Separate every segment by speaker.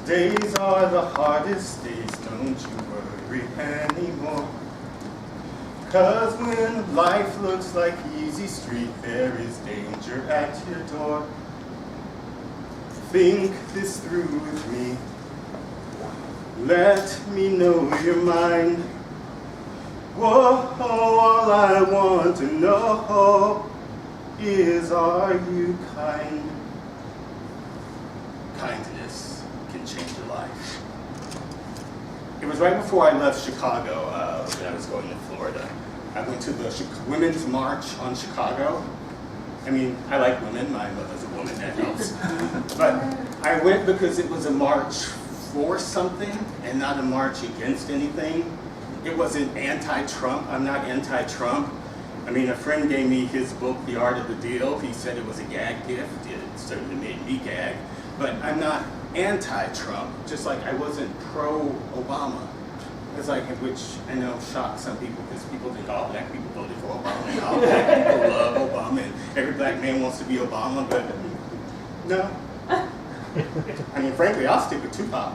Speaker 1: Days are the hardest days, don't you worry anymore. 'Cause when life looks like easy street, there is danger at your door. Think this through with me. Let me know your mind. Whoa, all I want to know is, are you kind? Kindness can change your life. It was right before I left Chicago when I was going to Florida. I went to the Women's March on Chicago. I mean, I like women, my mother's a woman, that helps. But I went because it was a march for something and not a march against anything. It wasn't anti-Trump. I'm not anti-Trump. I mean, a friend gave me his book, The Art of the Deal. He said it was a gag gift. It certainly made me gag. But I'm not anti-Trump, just like I wasn't pro-Obama. It's like, which I know shocked some people because people think all black people voted for Obama and all black people love Obama and every black man wants to be Obama, but no. I mean, frankly, I'll stick with Tupac.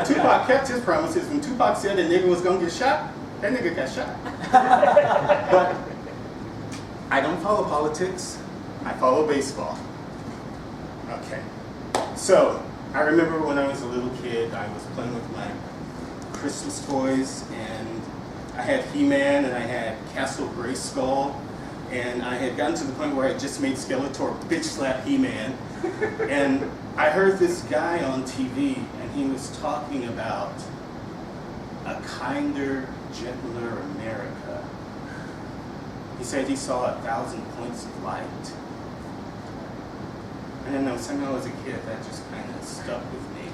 Speaker 1: Tupac kept his promises. When Tupac said a nigga was gonna get shot, that nigga got shot. But I don't follow politics, I follow baseball. Okay, so I remember when I was a little kid, I was playing with my Christmas toys, and I had He-Man and I had Castle Grayskull, and I had gotten to the point where I just made Skeletor bitch slap He-Man, and I heard this guy on TV, and he was talking about a kinder, gentler America. He said he saw 1,000 points of light. I don't know, somehow as a kid that just kind of stuck with me.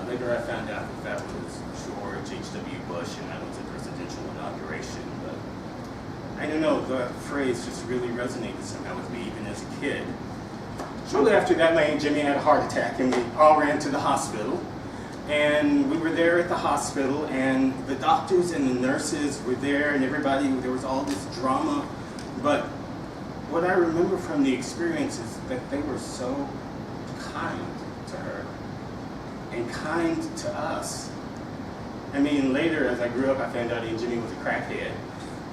Speaker 1: Later I found out that was George H.W. Bush and that was a presidential inauguration, but I don't know, the phrase just really resonated somehow with me even as a kid. Shortly after that, my Aunt Jimmy had a heart attack and we all ran to the hospital. And we were there at the hospital and the doctors and the nurses were there and everybody, there was all this drama. But what I remember from the experience is that they were so kind to her and kind to us. I mean, later as I grew up, I found out Aunt Jimmy was a crackhead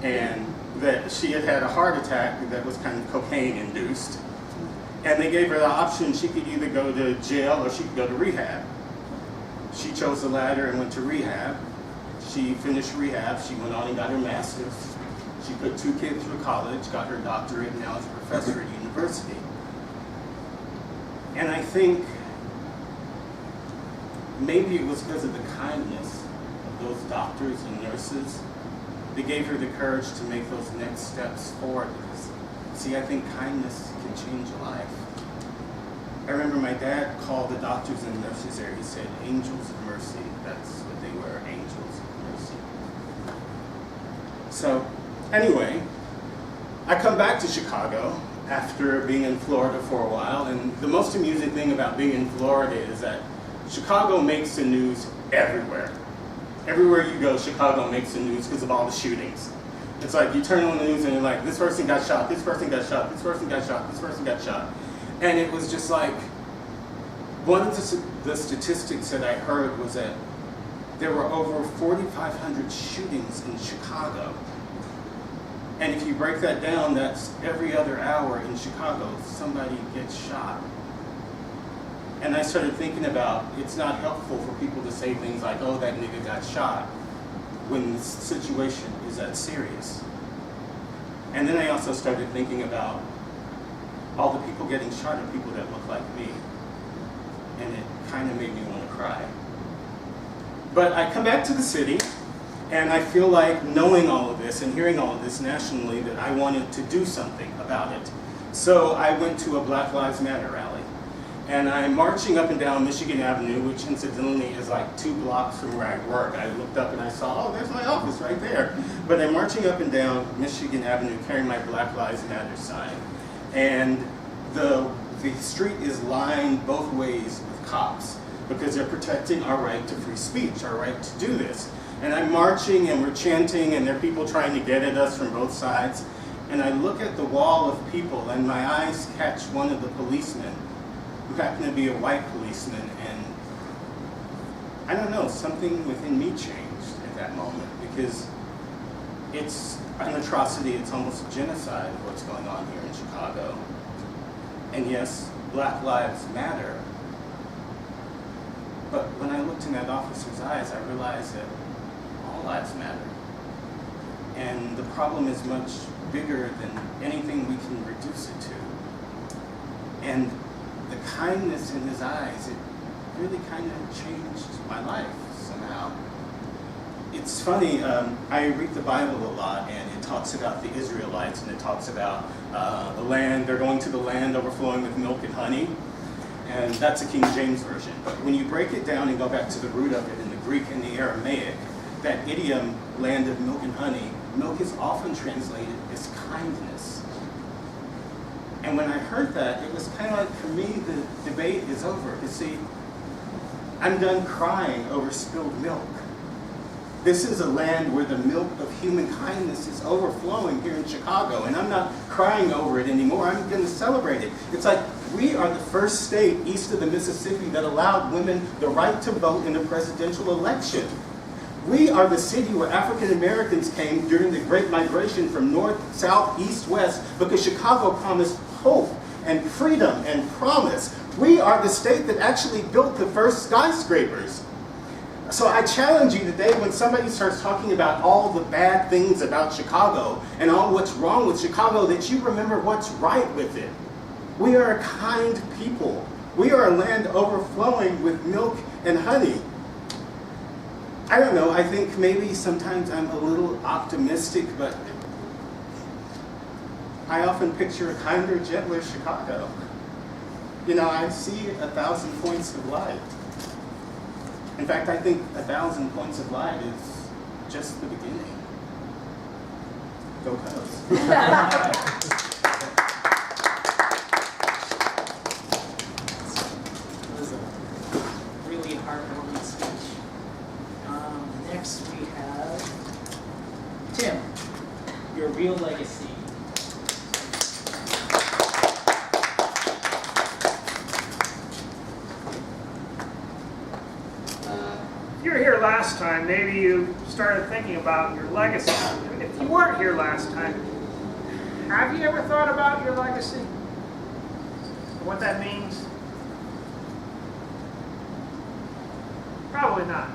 Speaker 1: and that she had had a heart attack that was kind of cocaine induced. And they gave her the option, she could either go to jail or she could go to rehab. She chose the latter and went to rehab. She finished rehab, she went on and got her master's. She put 2 kids through college, got her doctorate, and now is a professor at university. And I think maybe it was because of the kindness of those doctors and nurses that gave her the courage to make those next steps forward. Because, see, I think kindness can change a life. I remember my dad called the doctors and nurses there. He said, angels of mercy. That's what they were, angels of mercy. So, anyway, I come back to Chicago after being in Florida for a while, and the most amusing thing about being in Florida is that Chicago makes the news everywhere. Everywhere you go, Chicago makes the news because of all the shootings. It's like you turn on the news and you're like, this person got shot, this person got shot, this person got shot, this person got shot. And it was just like, one of the statistics that I heard was that there were over 4,500 shootings in Chicago. And if you break that down, that's every other hour in Chicago, somebody gets shot. And I started thinking about, it's not helpful for people to say things like, oh, that nigga got shot, when the situation is that serious. And then I also started thinking about all the people getting shot are people that look like me. And it kind of made me want to cry. But I come back to the city, and I feel like knowing all of this and hearing all of this nationally that I wanted to do something about it. So I went to a Black Lives Matter rally. And I'm marching up and down Michigan Avenue, which incidentally is like 2 blocks from where I work. I looked up and I saw, oh, there's my office right there. But I'm marching up and down Michigan Avenue carrying my Black Lives Matter sign. And the street is lined both ways with cops because they're protecting our right to free speech, our right to do this. And I'm marching and we're chanting and there are people trying to get at us from both sides. And I look at the wall of people and my eyes catch one of the policemen who happened to be a white policeman, and I don't know, something within me changed at that moment, because it's an atrocity, it's almost genocide what's going on here in Chicago. And yes, Black Lives Matter, but when I looked in that officer's eyes, I realized that all lives matter. And the problem is much bigger than anything we can reduce it to. And the kindness in his eyes, it really kind of changed my life somehow. It's funny, I read the Bible a lot, and it talks about the Israelites, and it talks about the land, they're going to the land overflowing with milk and honey, and that's a King James Version. But when you break it down and go back to the root of it in the Greek and the Aramaic, that idiom, land of milk and honey, milk is often translated as kindness. And when I heard that, it was kind of like, for me, the debate is over. You see, I'm done crying over spilled milk. This is a land where the milk of human kindness is overflowing here in Chicago, and I'm not crying over it anymore. I'm going to celebrate it. It's like we are the first state east of the Mississippi that allowed women the right to vote in a presidential election. We are the city where African Americans came during the Great Migration from north, south, east, west, because Chicago promised hope and freedom and promise. We are the state that actually built the first skyscrapers. So I challenge you today, when somebody starts talking about all the bad things about Chicago and all what's wrong with Chicago, that you remember what's right with it. We are a kind people. We are a land overflowing with milk and honey. I don't know, I think maybe sometimes I'm a little optimistic, but I often picture a kinder, gentler Chicago. You know, I see 1,000 points of light. In fact, I think 1,000 points of light is just the beginning. Go Cubs.
Speaker 2: That was a really heartwarming speech. Next we have Tim, your real legacy.
Speaker 3: If you were here last time, maybe you started thinking about your legacy. If you weren't here last time, have you ever thought about your legacy? What that means? Probably not.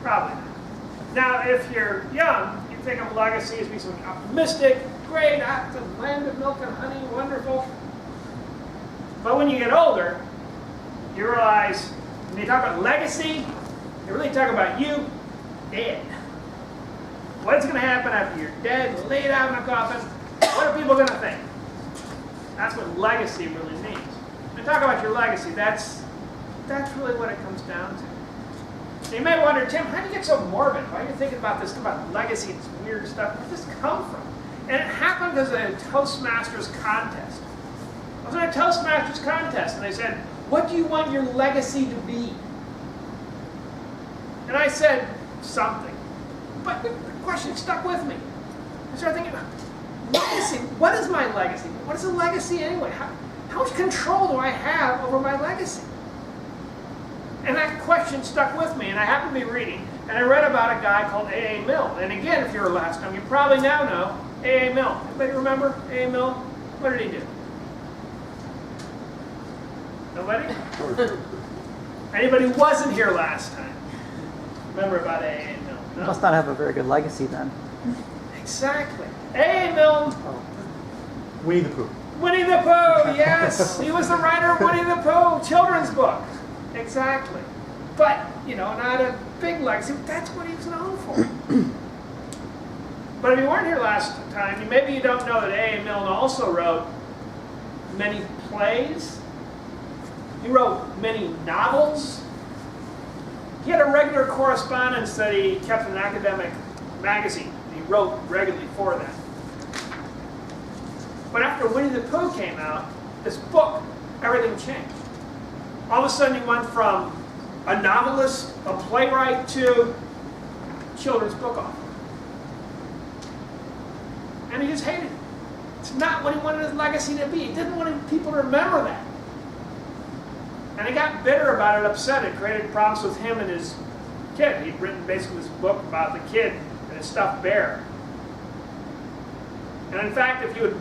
Speaker 3: Probably not. Now, if you're young, you think of legacy as being something optimistic, great, the land of milk and honey, wonderful. But when you get older, you realize when you talk about legacy, they really talk about you dead. What's going to happen after you're dead, laid out in a coffin? What are people going to think? That's what legacy really means. When you talk about your legacy, that's really what it comes down to. So you may wonder, Tim, how do you get so morbid? Why are you thinking about this, about legacy and this weird stuff? Where does this come from? And it happened because of a Toastmasters contest. I was in a Toastmasters contest, and they said, what do you want your legacy to be? And I said, something. But the question stuck with me. I started thinking, legacy, what is my legacy? What is a legacy anyway? How much control do I have over my legacy? And that question stuck with me, and I happened to be reading, and I read about a guy called A.A. Milne. And again, if you were last time, you probably now know A.A. Milne. Anybody remember A.A. Milne? What did he do? Nobody? Anybody who wasn't here last time? Remember about A.A. Milne? No?
Speaker 4: Must not have a very good legacy then.
Speaker 3: Exactly. A.A. Milne.
Speaker 5: Winnie the Pooh.
Speaker 3: Winnie the Pooh, yes. He was the writer of Winnie the Pooh, children's book. Exactly. But, you know, not a big legacy. That's what he was known for. But if you weren't here last time, maybe you don't know that A.A. Milne also wrote many plays. He wrote many novels. He had a regular correspondence that he kept in an academic magazine. He wrote regularly for that. But after Winnie the Pooh came out, this book, everything changed. All of a sudden he went from a novelist, a playwright, to children's book author. And he just hated it. It's not what he wanted his legacy to be. He didn't want people to remember that. And he got bitter about it, upset. It created problems with him and his kid. He'd written basically this book about the kid and his stuffed bear. And in fact, if you had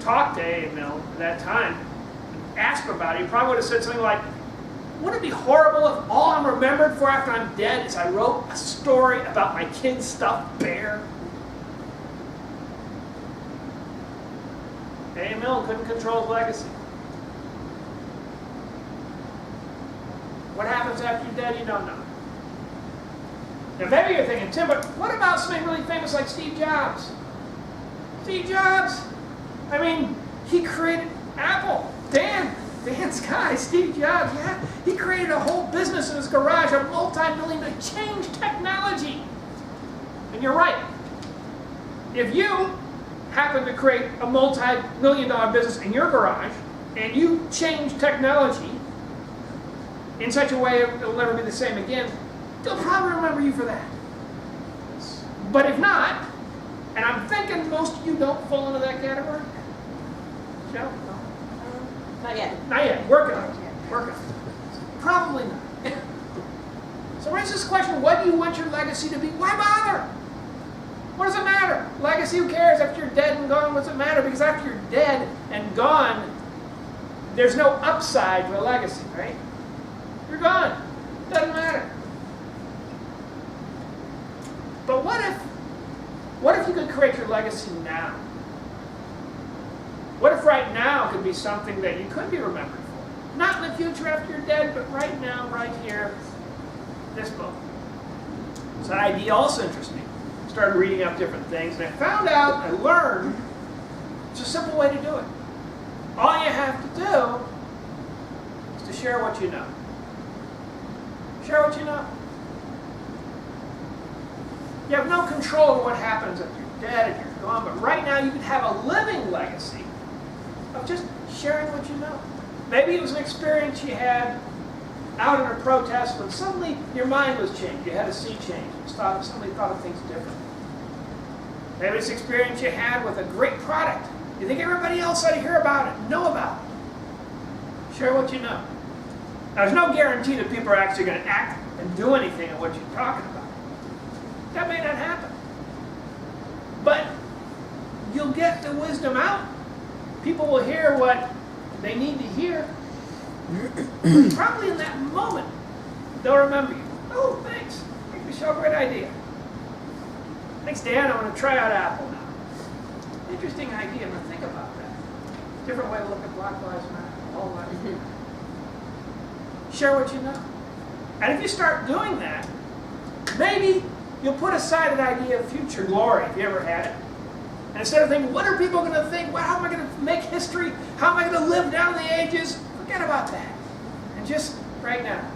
Speaker 3: talked to A.A. Milne at that time, and asked him about it, he probably would have said something like, wouldn't it be horrible if all I'm remembered for after I'm dead is I wrote a story about my kid's stuffed bear? A.A. Milne couldn't control his legacy. What happens after you're dead, you don't know. Now maybe you're thinking, Tim, but what about somebody really famous like Steve Jobs? Steve Jobs, I mean, he created Apple. Dan's guy, Steve Jobs, yeah, he created a whole business in his garage, a multi-million to change technology. And you're right. If you happen to create a multi-million-dollar business in your garage, and you change technology in such a way it'll never be the same again, they'll probably remember you for that. But if not, and I'm thinking most of you don't fall into that category. Joe? No?
Speaker 4: Not yet.
Speaker 3: Not yet. Working on it. Working on it. Probably not. So raise this question, what do you want your legacy to be? Why bother? What does it matter? Legacy, who cares? After you're dead and gone, what does it matter? Because after you're dead and gone, there's no upside to a legacy, right? You're gone. Doesn't matter. But what if you could create your legacy now? What if right now could be something that you could be remembered for? Not in the future after you're dead, but right now, right here, this book. So that idea also interests me. Started reading up different things, and I found out, I learned, it's a simple way to do it. All you have to do is to share what you know. Share what you know. You have no control over what happens if you're dead, if you're gone, but right now you could have a living legacy of just sharing what you know. Maybe it was an experience you had out in a protest when suddenly your mind was changed. You had a sea change. Somebody thought of things differently. Maybe it's an experience you had with a great product. You think everybody else ought to hear about it, know about it. Share what you know. Now, there's no guarantee that people are actually going to act and do anything in what you're talking about. That may not happen. But you'll get the wisdom out. People will hear what they need to hear. Probably in that moment, they'll remember you. Oh, thanks. Thanks, Michelle. Great idea. Thanks, Dan. I want to try out Apple now. Interesting idea. I'm going to think about that. Different way to look at Black Lives Matter. All lives matter. Share what you know. And if you start doing that, maybe you'll put aside an idea of future glory, if you ever had it. And instead of thinking, what are people going to think? Well, how am I going to make history? How am I going to live down the ages? Forget about that. And just right now,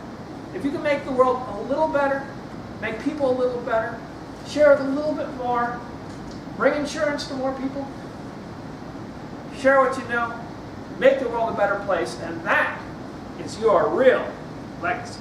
Speaker 3: if you can make the world a little better, make people a little better, share it a little bit more, bring insurance to more people, share what you know, make the world a better place, and that is your real legacy.